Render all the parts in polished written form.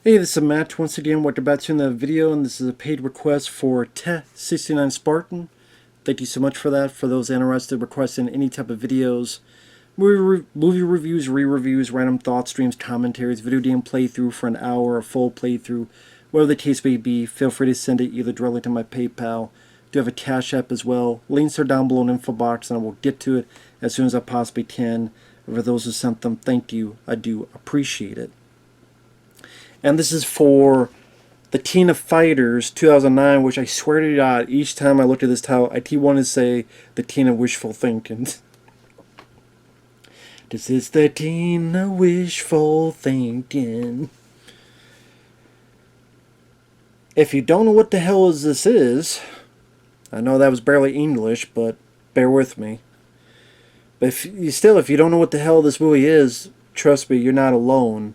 Hey, this is Matt once again. Welcome back to another video, and this is a paid request for Te69 Spartan. Thank you so much for that. For those interested, requesting any type of videos, movie reviews, re-reviews, random thoughts, streams, commentaries, video game playthrough for an hour, a full playthrough, whatever the case may be, feel free to send it either directly to my PayPal. I do have a CashApp as well. Links are down below in the info box, and I will get to it as soon as I possibly can. For those who sent them, thank you. I do appreciate it. And this is for the Teen of Fighters 2009, which I swear to God, each time I looked at this title, I keep wanting to say the Teen of Wishful Thinking. This is the Teen of Wishful Thinking. If you don't know what the hell this is, I know that was barely English, but bear with me. But if you don't know what the hell this movie is, trust me, you're not alone.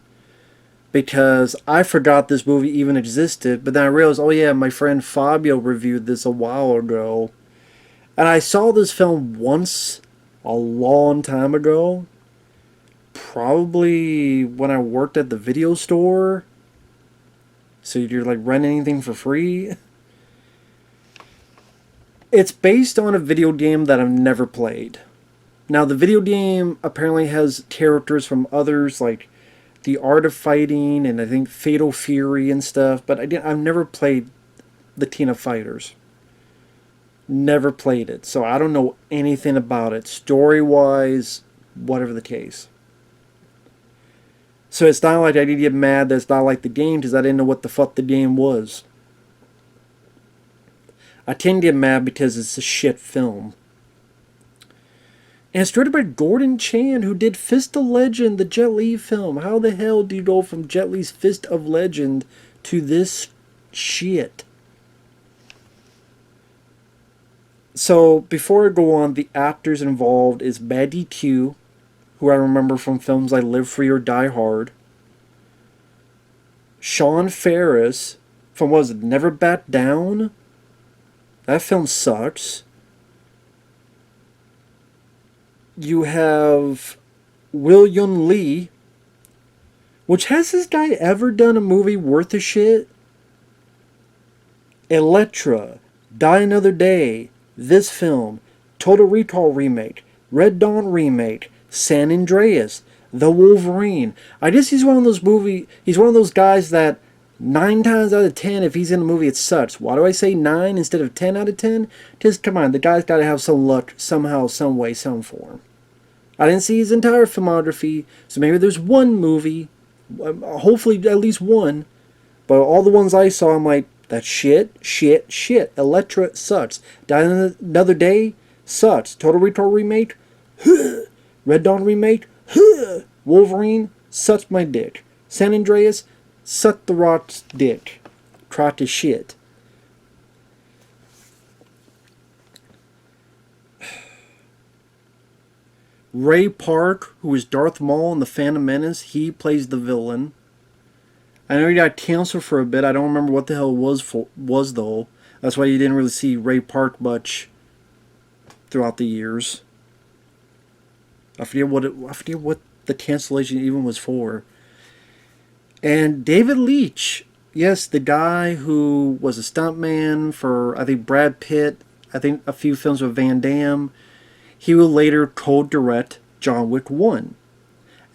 Because I forgot this movie even existed, but then I realized, oh yeah, my friend Fabio reviewed this a while ago. And I saw this film once, a long time ago. Probably when I worked at the video store. So you're like renting anything for free. It's based on a video game that I've never played. Now the video game apparently has characters from others, like The Art of Fighting and I think Fatal Fury and stuff, but I've never played the Teen of Fighters. Never played it, so I don't know anything about it, story-wise, whatever the case. So it's not like I did get mad that it's not like the game, because I didn't know what the fuck the game was. I tend to get mad because it's a shit film. And it's directed by Gordon Chan, who did Fist of Legend, the Jet Li film. How the hell do you go from Jet Li's Fist of Legend to this shit? So, before I go on, the actors involved is Maggie Q, who I remember from films like Live Free or Die Hard. Faris, from what was it, Never Back Down? That film sucks. You have William Lee, which has this guy ever done a movie worth a shit? Elektra, Die Another Day, this film, Total Recall remake, Red Dawn remake, San Andreas, The Wolverine. I guess he's one of those guys that 9 times out of 10, if he's in a movie, it sucks. Why do I say 9 instead of 10 out of 10? Just, come on, the guy's got to have some luck somehow, some way, some form. I didn't see his entire filmography, so maybe there's one movie, hopefully at least one, but all the ones I saw, I'm like, that's shit. Elektra sucks. Die Another Day sucks. Total Recall remake, Red Dawn remake, Wolverine, sucks my dick. San Andreas, suck the Rock's dick. Crotch is shit. Ray Park, who is Darth Maul in The Phantom Menace, he plays the villain. I know he got canceled for a bit. I don't remember what the hell it was though. That's why you didn't really see Ray Park much throughout the years. I forget what the cancellation even was for. And David Leitch, yes, the guy who was a stuntman for, I think, Brad Pitt, I think a few films with Van Damme. He would later co-direct John Wick 1.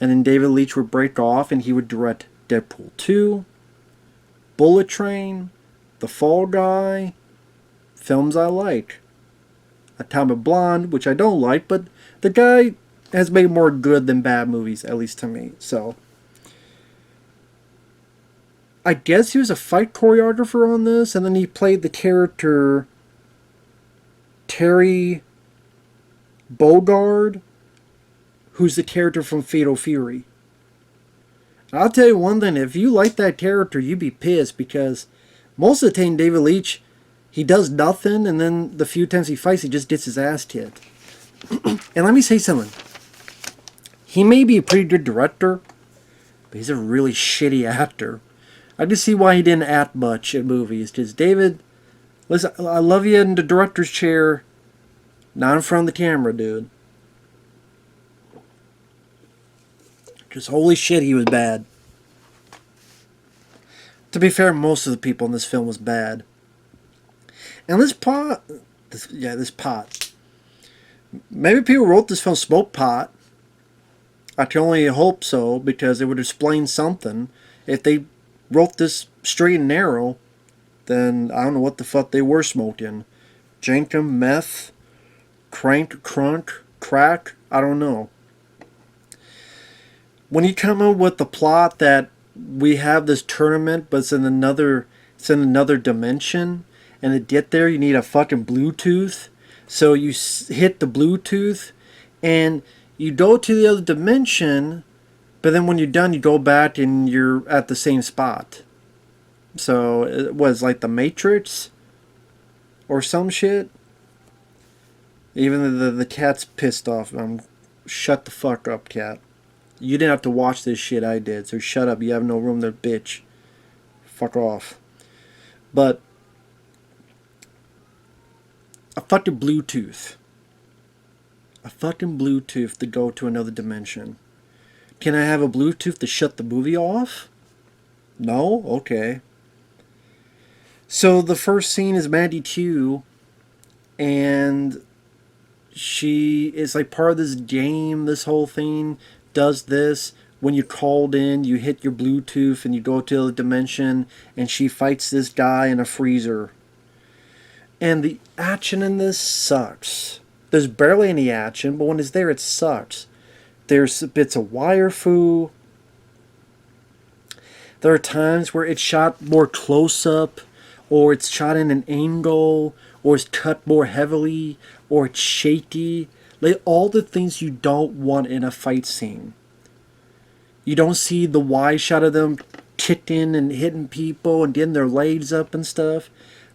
And then David Leitch would break off and he would direct Deadpool 2, Bullet Train, The Fall Guy, films I like. Atomic Blonde, which I don't like, but the guy has made more good than bad movies, at least to me. So I guess he was a fight choreographer on this, and then he played the character Terry Bogard, who's the character from Fatal Fury. I'll tell you one thing, if you like that character, you'd be pissed, because most of the time David Leitch, he does nothing, and then the few times he fights, he just gets his ass kicked. And let me say something. He may be a pretty good director, but he's a really shitty actor. I just see why he didn't act much in movies. Because David, listen, I love you in the director's chair, not in front of the camera, dude. Just holy shit, he was bad. To be fair, most of the people in this film was bad. And this pot. Maybe people who wrote this film smoked pot. I can only hope so, because it would explain something. If they wrote this straight and narrow, then I don't know what the fuck they were smoking. Jankum, meth, crunk, crack, I don't know. When you come up with the plot that we have this tournament, but it's in another dimension, and to get there you need a fucking Bluetooth. So you hit the Bluetooth, and you go to the other dimension, but then when you're done, you go back and you're at the same spot. So it was like the Matrix or some shit. Even the cat's pissed off. Shut the fuck up, cat. You didn't have to watch this shit, I did. So shut up. You have no room there, bitch. Fuck off. But a fucking Bluetooth. A fucking Bluetooth to go to another dimension. Can I have a Bluetooth to shut the movie off? No? Okay. So the first scene is Maggie Q, and she is like part of this game, this whole thing does this. When you're called in, you hit your Bluetooth and you go to the dimension, and she fights this guy in a freezer. And the action in this sucks. There's barely any action, but when it's there, it sucks. There's bits of wire foo. There are times where it's shot more close up, or it's shot in an angle, or it's cut more heavily, or it's shaky. Like all the things you don't want in a fight scene. You don't see the wide shot of them kicking and hitting people and getting their legs up and stuff.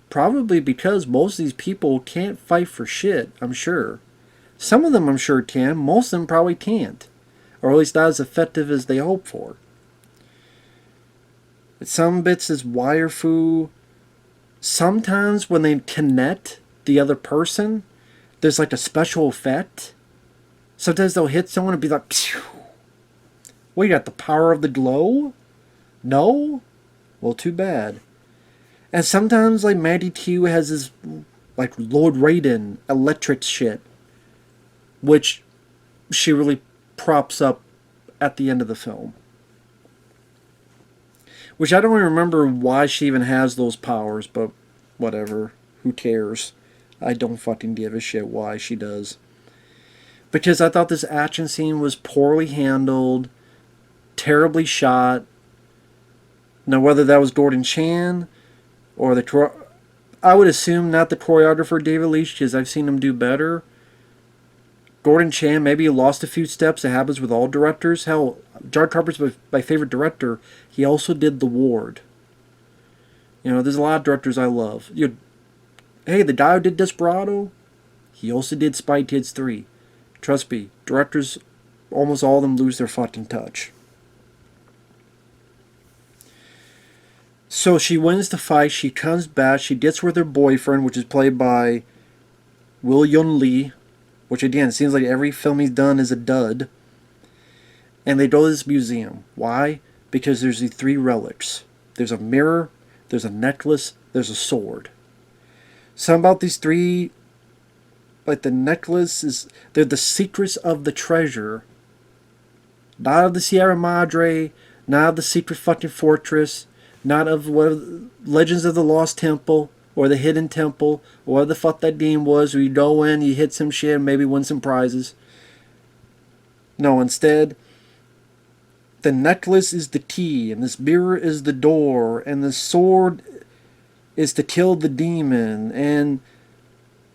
Probably because most of these people can't fight for shit, I'm sure. Some of them I'm sure can, most of them probably can't. Or at least not as effective as they hope for. Some bits is wire foo. Sometimes when they connect the other person, there's like a special effect. Sometimes they'll hit someone and be like, phew. What, you got the power of the glow? No? Well, too bad. And sometimes like Maggie Q has this like Lord Raiden electric shit, which she really props up at the end of the film. Which I don't even remember why she even has those powers, but whatever. Who cares? I don't fucking give a shit why she does. Because I thought this action scene was poorly handled, terribly shot. Now whether that was Gordon Chan or I would assume not the choreographer David Leitch, because I've seen him do better. Gordon Chan, maybe he lost a few steps. It happens with all directors. Hell, John Carpenter's my favorite director. He also did The Ward. You know, there's a lot of directors I love. Hey, the guy who did Desperado, he also did Spy Kids 3. Trust me, directors, almost all of them lose their fucking touch. So she wins the fight. She comes back. She gets with her boyfriend, which is played by Will Yun Lee. Which again, seems like every film he's done is a dud. And they go to this museum. Why? Because there's the 3 relics. There's a mirror, there's a necklace, there's a sword. Something about these 3, like the necklace is, they're the secrets of the treasure. Not of the Sierra Madre, not of the secret fucking fortress, not of Legends of the Lost Temple, or the Hidden Temple, or whatever the fuck that game was, where you go in, you hit some shit, and maybe win some prizes. No, instead, the necklace is the key, and this mirror is the door, and the sword is to kill the demon, and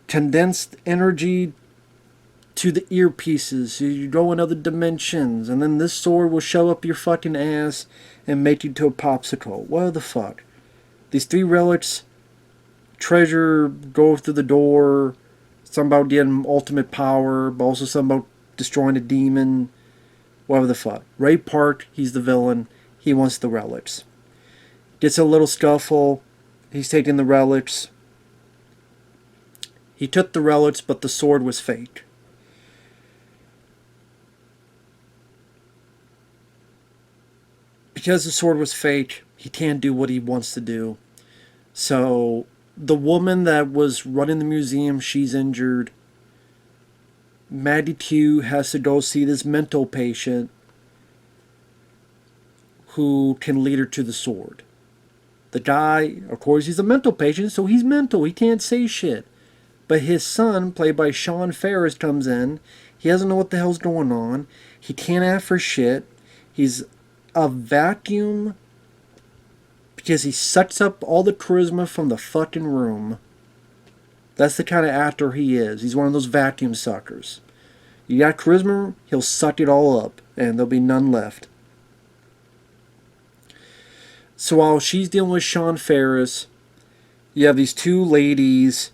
condensed energy to the earpieces, so you go in other dimensions, and then this sword will shove up your fucking ass and make you to a popsicle. What the fuck? These 3 relics, treasure, go through the door, something about getting ultimate power, but also something about destroying a demon, whatever the fuck. Ray Park, he's the villain, he wants the relics. Gets a little scuffle, he's taking the relics. He took the relics, but the sword was fake. Because the sword was fake, he can't do what he wants to do. So the woman that was running the museum, she's injured. Maggie Q has to go see this mental patient who can lead her to the sword. The guy, of course, he's a mental patient, so he's mental. He can't say shit. But his son, played by Faris, comes in. He doesn't know what the hell's going on. He can't act for shit. He's a vacuum because he sucks up all the charisma from the fucking room. That's the kind of actor he is. He's one of those vacuum suckers. You got charisma, he'll suck it all up, and there'll be none left. So while she's dealing with Faris, you have these two ladies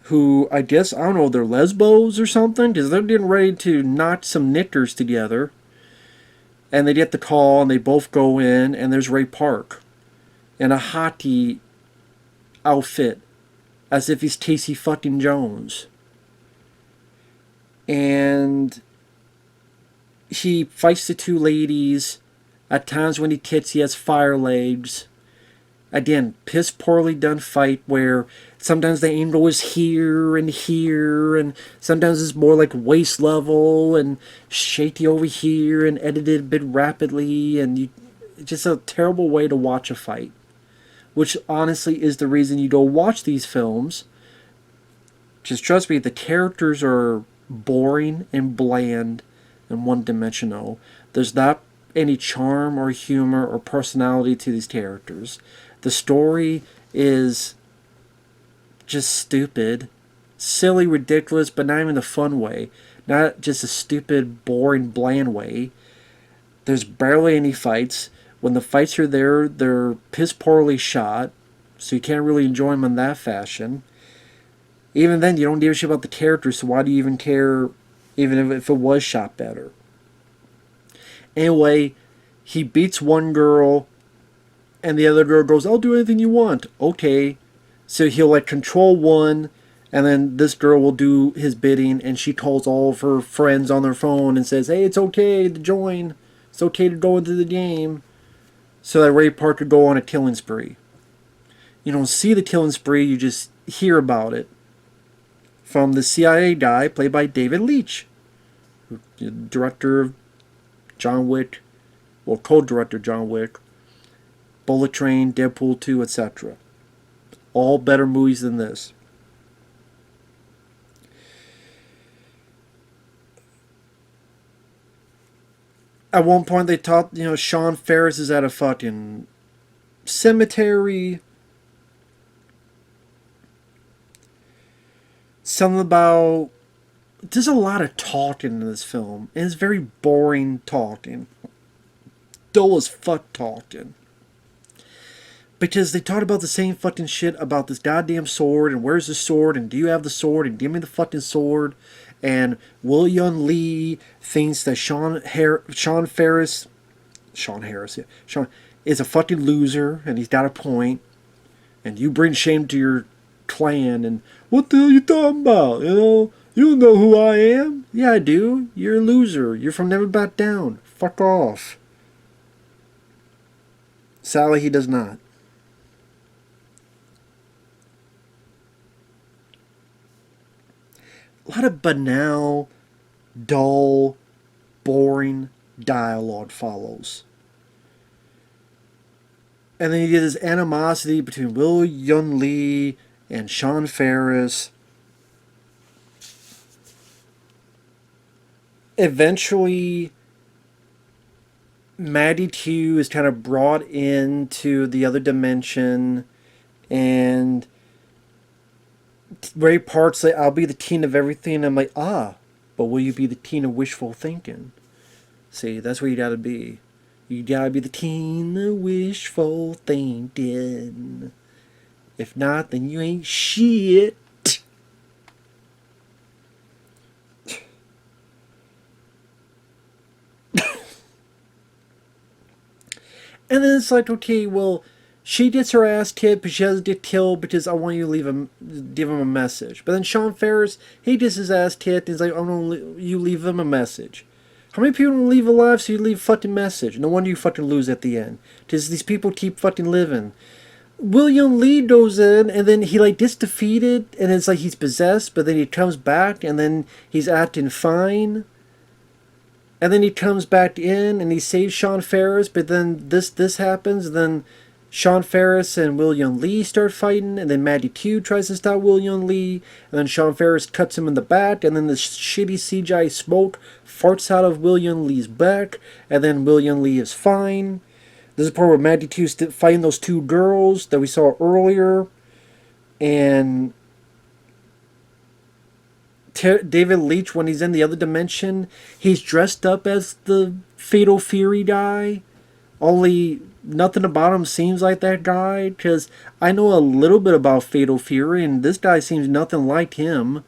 who, I guess, I don't know, they're lesbos or something, because they're getting ready to knock some knickers together. And they get the call, and they both go in, and there's Ray Park in a hockey outfit, as if he's Casey fucking Jones. And he fights the two ladies. At times when he kicks, he has fire legs. Again, piss poorly done fight where sometimes the angle is here, and sometimes it's more like waist level and shaky over here and edited a bit rapidly, and it's just a terrible way to watch a fight. Which honestly is the reason you go watch these films. Just trust me, the characters are boring and bland and one-dimensional. There's not any charm or humor or personality to these characters. The story is just stupid, silly, ridiculous, but not even the fun way. Not just a stupid, boring, bland way. There's barely any fights. When the fights are there, they're piss poorly shot, so you can't really enjoy them in that fashion. Even then, you don't give a shit about the characters, so why do you even care, even if it was shot better? Anyway, he beats one girl, and the other girl goes, I'll do anything you want. Okay. So he'll like control one, and then this girl will do his bidding, and she calls all of her friends on their phone and says, hey, it's okay to join. It's okay to go into the game. So that Ray Park could go on a killing spree. You don't see the killing spree, you just hear about it. From the CIA guy, played by David Leitch, director of John Wick, or co-director John Wick, Bullet Train, Deadpool 2, etc. All better movies than this. At one point they taught, Faris is at a fucking cemetery. Something about... There's a lot of talking in this film, and it's very boring talking. Dull as fuck talking. Because they talked about the same fucking shit about this goddamn sword, and where's the sword, and do you have the sword, and give me the fucking sword. And William Lee thinks that Sean Faris is a fucking loser, and he's got a point, and you bring shame to your clan, and what the hell you talking about, You don't know who I am? Yeah, I do. You're a loser. You're from Never Back Down. Fuck off. Sadly, he does not. A lot of banal, dull, boring dialogue follows. And then you get this animosity between Will Yun Lee and Sean Faris. Eventually, Maggie Q is kind of brought into the other dimension, and Ray Park's like, I'll be the teen of everything. I'm like, but will you be the teen of wishful thinking? See, that's what you gotta be. You gotta be the teen of wishful thinking. If not, then you ain't shit. And then it's like, okay, well, she gets her ass kicked, but she doesn't get killed because I want you to give him a message. But then Sean Faris, he gets his ass kicked, and he's like, you leave him a message. How many people leave alive so you leave a fucking message? No wonder you fucking lose at the end. Because these people keep fucking living. William Lee goes in and then he like gets defeated and it's like he's possessed, but then he comes back and then he's acting fine. And then he comes back in and he saves Sean Faris, but then this happens, and then Sean Faris and William Lee start fighting, and then Maggie Q tries to stop William Lee, and then Sean Faris cuts him in the back, and then the shitty CGI smoke farts out of William Lee's back, and then William Lee is fine. This is the part where Maggie Q's fighting those two girls that we saw earlier, and David Leitch, when he's in the other dimension, he's dressed up as the Fatal Fury guy. Only nothing about him seems like that guy, because I know a little bit about Fatal Fury, and this guy seems nothing like him.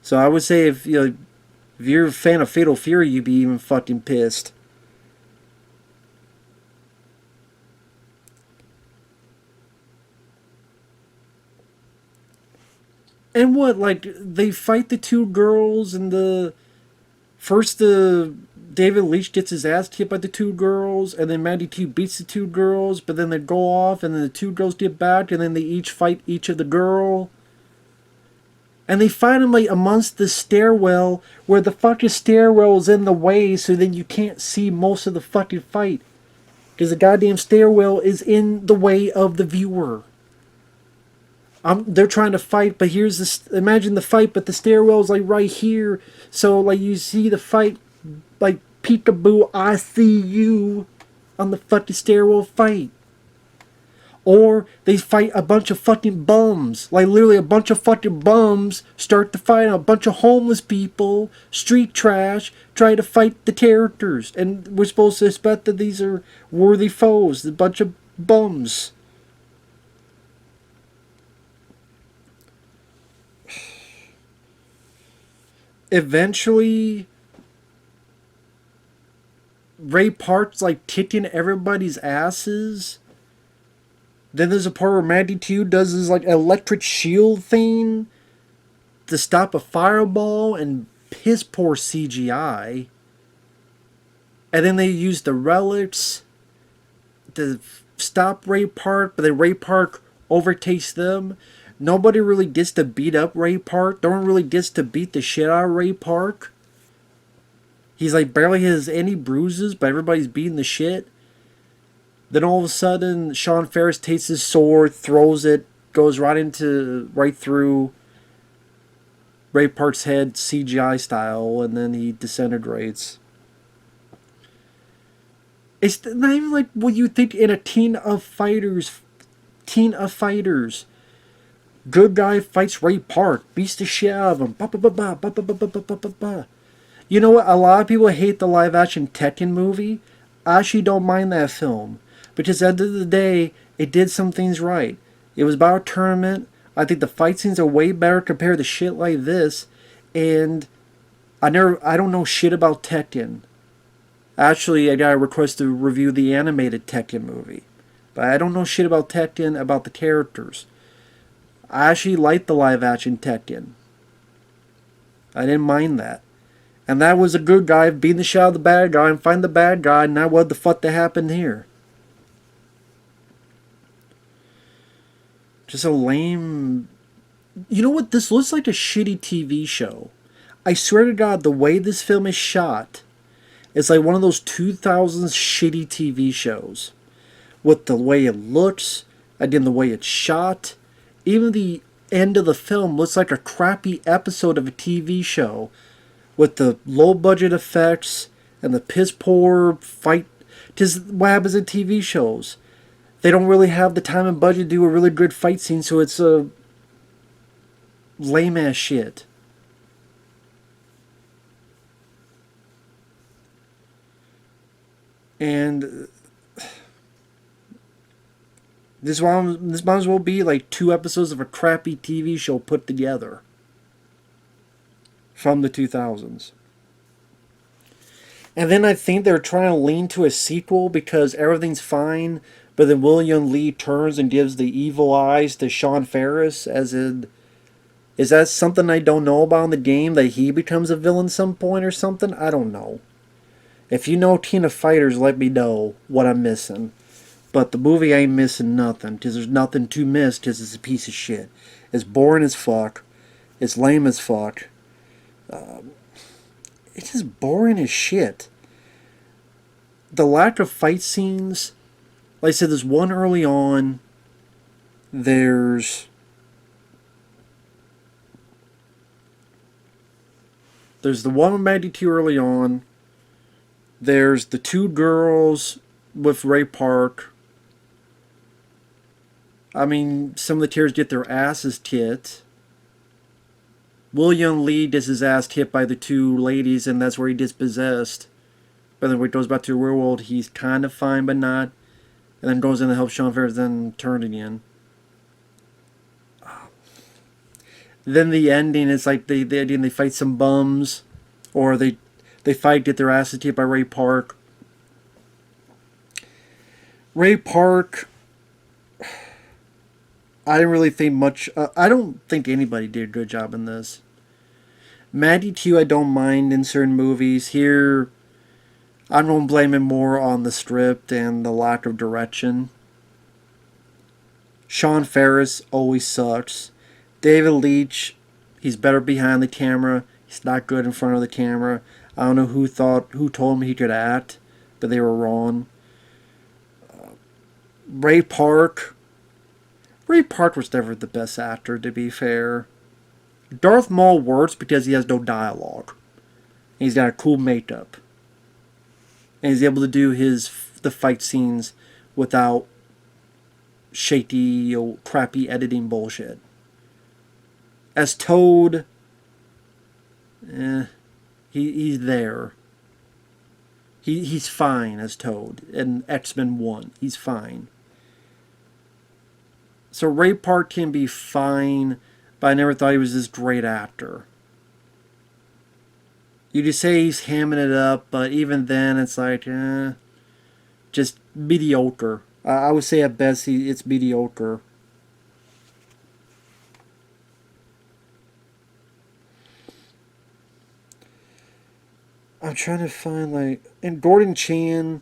So I would say if you're a fan of Fatal Fury, you'd be even fucking pissed. And what, like, they fight the two girls, and the David Leitch gets his ass kicked by the two girls, and then Maggie Q beats the two girls, but then they go off, and then the two girls get back, and then they each fight each of the girl. And they fight them like amongst the stairwell, where the fucking stairwell is in the way, so then you can't see most of the fucking fight. Because the goddamn stairwell is in the way of the viewer. They're trying to fight, but here's this. Imagine the fight, but the stairwell's like right here. So like you see the fight, like peekaboo, I see you, on the fucking stairwell fight. Or they fight a bunch of fucking bums, like literally a bunch of fucking bums start to fight. A bunch of homeless people, street trash, try to fight the characters, and we're supposed to expect that these are worthy foes. A bunch of bums. Eventually, Ray Park's like kicking everybody's asses. Then there's a part where Maggie Q does this like electric shield thing to stop a fireball, and piss poor CGI. And then they use the relics to stop Ray Park, but then Ray Park overtakes them. Nobody really gets to beat up Ray Park. No one really gets to beat the shit out of Ray Park. He's like barely has any bruises, but everybody's beating the shit. Then all of a sudden, Sean Faris takes his sword, throws it, goes right through Ray Park's head, CGI style, and then he disintegrates. It's not even like what you think in a team of fighters. Good guy fights Ray Park, beats the shit out of him. You know what? A lot of people hate the live action Tekken movie. I actually don't mind that film. Because at the end of the day, it did some things right. It was about a tournament. I think the fight scenes are way better compared to shit like this. And I don't know shit about Tekken. Actually, I got a request to review the animated Tekken movie. But I don't know shit about Tekken, about the characters. I actually liked the live action Tekken. I didn't mind that. And that was a good guy beating the shit out of the bad guy and find the bad guy, and now what the fuck that happened here? Just a lame... You know what? This looks like a shitty TV show. I swear to God, the way this film is shot, it's like one of those 2000s shitty TV shows. With the way it looks, again, the way it's shot. Even the end of the film looks like a crappy episode of a TV show. With the low budget effects and the piss poor fight. Because what happens in TV shows? They don't really have the time and budget to do a really good fight scene, so it's a lame ass shit. And this might as well be like 2 episodes of a crappy TV show put together. From the 2000s. And then I think they're trying to lean to a sequel because everything's fine, but then William Lee turns and gives the evil eyes to Sean Faris, as in... Is that something I don't know about in the game, that he becomes a villain some point or something? I don't know. If you know Teen of Fighters, let me know what I'm missing. But the movie ain't missing nothing, because there's nothing to miss, because it's a piece of shit. It's boring as fuck. It's lame as fuck. It's just boring as shit. The lack of fight scenes, like I said, there's one early on. There's the one with Maggie Q early on. There's the two girls with Ray Park. I mean, some of the tears get their asses kicked. William Lee gets his ass kicked by the two ladies, and that's where he gets possessed. But then when he goes back to the real world, he's kind of fine, but not. And then goes in to help Sean Faris, then turn again. Then the ending is like they fight some bums, or they fight, get their asses kicked by Ray Park. Ray Park, I didn't really think much. I don't think anybody did a good job in this. Maggie Q, I don't mind in certain movies. Here, I'm going to blame it more on the script and the lack of direction. Sean Faris always sucks. David Leitch, he's better behind the camera. He's not good in front of the camera. I don't know who told him he could act, but they were wrong. Ray Park was never the best actor, to be fair. Darth Maul works because he has no dialogue. And he's got a cool makeup. And he's able to do the fight scenes without shaky or crappy editing bullshit. As Toad, he's there. He's fine as Toad. In X-Men 1, he's fine. So Ray Park can be fine, but I never thought he was this great actor. You just say he's hamming it up, but even then it's like, just mediocre. I would say at best it's mediocre. I'm trying to find, and Gordon Chan,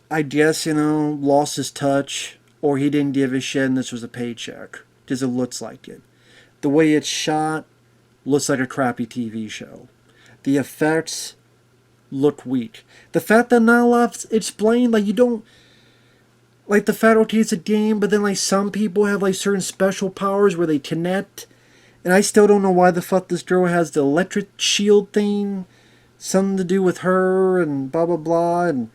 I guess, lost his touch, or he didn't give a shit and this was a paycheck, because it looks like it. The way it's shot looks like a crappy TV show. The effects look weak. The fact that not a lot's explained, you don't, the fact, okay, it's a game, but then, some people have, certain special powers where they connect, and I still don't know why the fuck this girl has the electric shield thing, something to do with her, and blah, blah, blah, and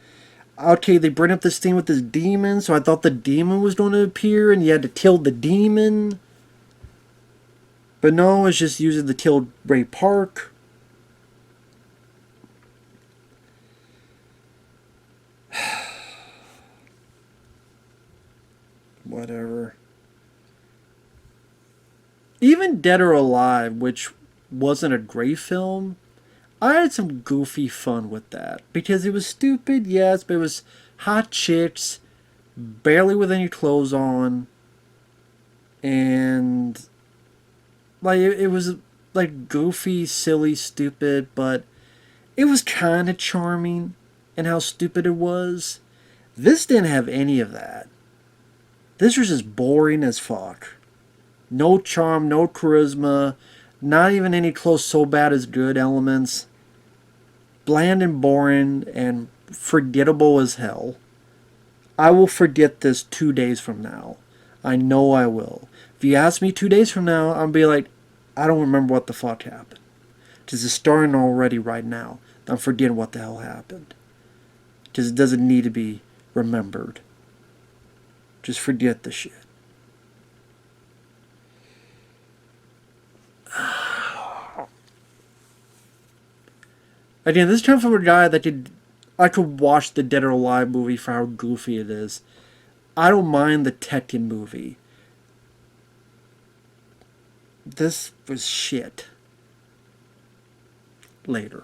okay, they bring up this thing with this demon, so I thought the demon was going to appear, and you had to kill the demon. But no, it's just using to kill Ray Park. Whatever. Even Dead or Alive, which wasn't a great film, I had some goofy fun with that. Because it was stupid, yes, but it was hot chicks, barely with any clothes on, and it was goofy, silly, stupid, but it was kind of charming in how stupid it was. This didn't have any of that. This was just boring as fuck. No charm, no charisma, not even any close so bad as good elements. Bland and boring and forgettable as hell. I will forget this 2 days from now. I know I will. If you ask me 2 days from now, I'll be like, I don't remember what the fuck happened. Because it's starting already right now. I'm forgetting what the hell happened. Because it doesn't need to be remembered. Just forget the shit. Again, this comes from a guy that I could watch the Dead or Alive movie for how goofy it is. I don't mind the Tekken movie. This was shit. Later.